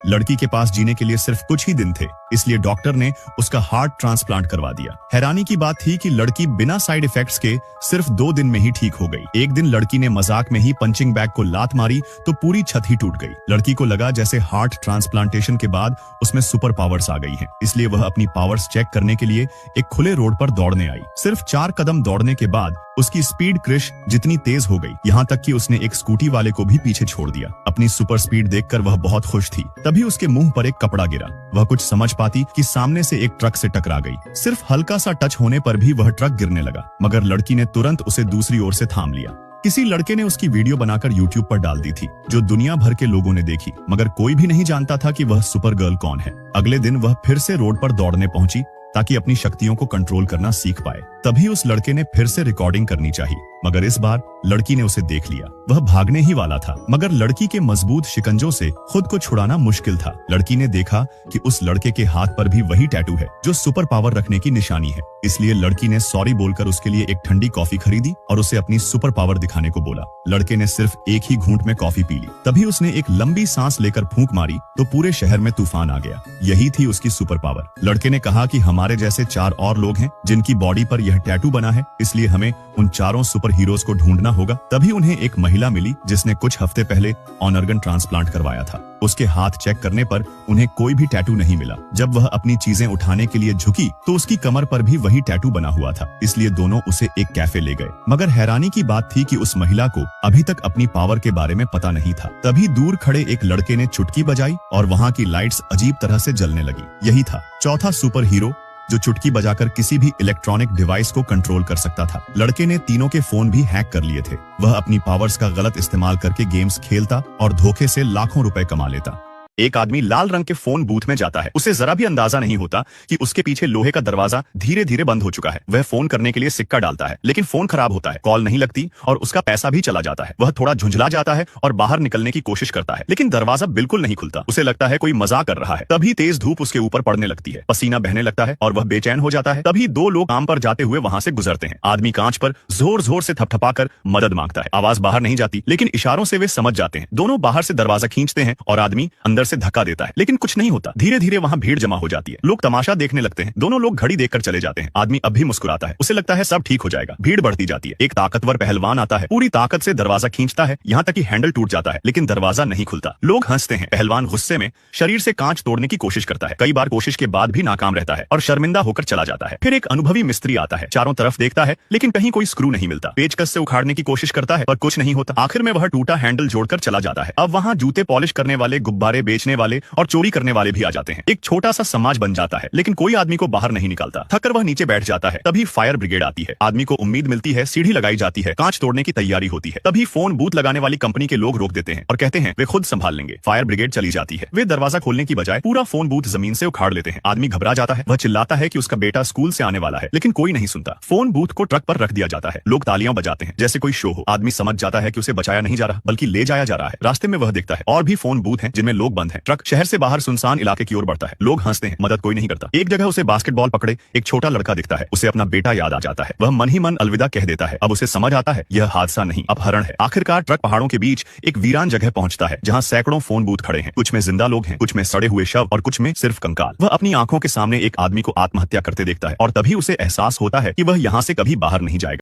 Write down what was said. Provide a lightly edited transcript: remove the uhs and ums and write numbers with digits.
लड़की के पास जीने के लिए सिर्फ कुछ ही दिन थे, इसलिए डॉक्टर ने उसका हार्ट ट्रांसप्लांट करवा दिया। हैरानी की बात थी कि लड़की बिना साइड इफेक्ट्स के सिर्फ 2 दिन में ही ठीक हो गई। एक दिन लड़की ने मजाक में ही पंचिंग बैग को लात मारी तो पूरी छत ही टूट गई। लड़की को लगा जैसे हार्ट ट्रांसप्लांटेशन के बाद उसमें सुपर पावर्स आ गई हैं, इसलिए वह अपनी पावर्स चेक करने के लिए एक खुले रोड पर दौड़ने आई। सिर्फ 4 कदम दौड़ने के बाद उसकी स्पीड क्रिश जितनी तेज हो गई, यहाँ तक कि उसने एक स्कूटी वाले को भी पीछे छोड़ दिया। अपनी सुपर स्पीड देखकर वह बहुत खुश थी। तभी उसके मुंह पर एक कपड़ा गिरा। वह कुछ समझ पाती कि सामने से एक ट्रक से टकरा गई। सिर्फ हल्का सा टच होने पर भी वह ट्रक गिरने लगा, मगर लड़की ने तुरंत उसे दूसरी ओर से थाम लिया। किसी लड़के ने उसकी वीडियो बनाकर YouTube पर डाल दी थी, जो दुनिया भर के लोगों ने देखी, मगर कोई भी नहीं जानता था कि वह सुपर गर्ल कौन है। अगले दिन वह फिर से रोड पर दौड़ने पहुंची ताकि अपनी शक्तियों को कंट्रोल करना सीख पाए। तभी उस लड़के ने फिर से रिकॉर्डिंग करनी चाहिए, मगर इस बार लड़की ने उसे देख लिया। वह भागने ही वाला था, मगर लड़की के मजबूत शिकंजों से खुद को छुड़ाना मुश्किल था। लड़की ने देखा कि उस लड़के के हाथ पर भी वही टैटू है जो सुपर पावर रखने की निशानी है। इसलिए लड़की ने सॉरी बोलकर उसके लिए एक ठंडी कॉफी खरीदी और उसे अपनी सुपर पावर दिखाने को बोला। लड़के ने सिर्फ एक ही घूंट में कॉफी पी ली। तभी उसने एक लंबी सांस लेकर फूंक मारी तो पूरे शहर में तूफान आ गया। यही थी उसकी सुपर पावर। लड़के ने कहा कि हमारे जैसे 4 और लोग हैं जिनकी बॉडी पर यह टैटू बना है, इसलिए हमें उन 4 सुपर हीरोज को ढूंढना होगा। तभी उन्हें एक महिला मिली जिसने कुछ हफ्ते पहले ऑर्गन ट्रांसप्लांट करवाया था। उसके हाथ चेक करने पर उन्हें कोई भी टैटू नहीं मिला। जब वह अपनी चीजें उठाने के लिए झुकी तो उसकी कमर पर भी वही टैटू बना हुआ था, इसलिए दोनों उसे एक कैफे ले गए। मगर हैरानी की बात थी कि उस महिला को अभी तक अपनी पावर के बारे में पता नहीं था। तभी दूर खड़े एक लड़के ने चुटकी बजाई और वहाँ की लाइट्स अजीब तरह से जलने लगी। यही था चौथा सुपर हीरो जो चुटकी बजाकर किसी भी इलेक्ट्रॉनिक डिवाइस को कंट्रोल कर सकता था। लड़के ने तीनों के फोन भी हैक कर लिए थे। वह अपनी पावर्स का गलत इस्तेमाल करके गेम्स खेलता और धोखे से लाखों रुपए कमा लेता। एक आदमी लाल रंग के फोन बूथ में जाता है। उसे जरा भी अंदाजा नहीं होता कि उसके पीछे लोहे का दरवाजा धीरे धीरे बंद हो चुका है। वह फोन करने के लिए सिक्का डालता है, लेकिन फोन खराब होता है, कॉल नहीं लगती और उसका पैसा भी चला जाता है। वह थोड़ा झुंझला जाता है और बाहर निकलने की कोशिश करता है, लेकिन दरवाजा बिल्कुल नहीं खुलता। उसे लगता है कोई मजाक कर रहा है। तभी तेज धूप उसके ऊपर पड़ने लगती है, पसीना बहने लगता है और वह बेचैन हो जाता है। तभी 2 लोग काम पर जाते हुए वहां से गुजरते हैं। आदमी कांच पर जोर जोर से थपथपाकर मदद मांगता है। आवाज बाहर नहीं जाती, लेकिन इशारों से वे समझ जाते हैं। दोनों बाहर से दरवाजा खींचते हैं और आदमी अंदर से धक्का देता है, लेकिन कुछ नहीं होता। धीरे धीरे वहां भीड़ जमा हो जाती है। लोग तमाशा देखने लगते हैं। दोनों लोग घड़ी देखकर चले जाते हैं। आदमी अब भी मुस्कुराता है। उसे लगता है सब ठीक हो जाएगा। भीड़ बढ़ती जाती है। एक ताकतवर पहलवान आता है, पूरी ताकत से दरवाजा खींचता है, यहाँ तक कि हैंडल टूट जाता है, लेकिन दरवाजा नहीं खुलता। लोग हंसते हैं। पहलवान गुस्से में शरीर से कांच तोड़ने की कोशिश करता है। कई बार कोशिश के बाद भी नाकाम रहता है और शर्मिंदा होकर चला जाता है। फिर एक अनुभवी मिस्त्री आता है, चारों तरफ देखता है, लेकिन कहीं कोई स्क्रू नहीं मिलता। पेचकस से उखाड़ने की कोशिश करता है पर कुछ नहीं होता। आखिर में वह टूटा हैंडल जोड़कर चला जाता है। अब वहां जूते पॉलिश करने वाले, गुब्बारे बेचने वाले और चोरी करने वाले भी आ जाते हैं। एक छोटा सा समाज बन जाता है, लेकिन कोई आदमी को बाहर नहीं निकालता। थककर वह नीचे बैठ जाता है। तभी फायर ब्रिगेड आती है। आदमी को उम्मीद मिलती है, सीढ़ी लगाई जाती है, कांच तोड़ने की तैयारी होती है। तभी फोन बूथ लगाने वाली कंपनी के लोग रोक देते हैं और कहते हैं वे खुद संभाल लेंगे। फायर ब्रिगेड चली जाती है। वे दरवाजा खोलने की बजाय पूरा फोन बूथ जमीन से उखाड़ लेते हैं। आदमी घबरा जाता है। वह चिल्लाता है कि उसका बेटा स्कूल से आने वाला है, लेकिन कोई नहीं सुनता। फोन बूथ को ट्रक पर रख दिया जाता है। लोग तालियां बजाते हैं जैसे कोई शो हो। आदमी समझ जाता है कि उसे बचाया नहीं जा रहा, बल्कि ले जाया जा रहा है। रास्ते में वह देखता है और भी फोन बूथ हैं जिनमें लोग बंद हैं। ट्रक शहर से बाहर सुनसान इलाके की ओर बढ़ता है। लोग हंसते हैं, मदद कोई नहीं करता। एक जगह उसे बास्केटबॉल पकड़े एक छोटा लड़का दिखता है। उसे अपना बेटा याद आ जाता है। वह मन ही मन अलविदा कह देता है। अब उसे समझ आता है यह हादसा नहीं, अपहरण है। आखिरकार ट्रक पहाड़ों के बीच एक वीरान जगह पहुंचता है, जहां सैकड़ों फोन बूथ खड़े हैं। कुछ में जिंदा लोग हैं, कुछ में सड़े हुए शव और कुछ में सिर्फ कंकाल। वह अपनी आंखों के सामने एक आदमी को आत्महत्या करते देखता है और तभी उसे एहसास होता है कि वह यहां से कभी बाहर नहीं जाएगा।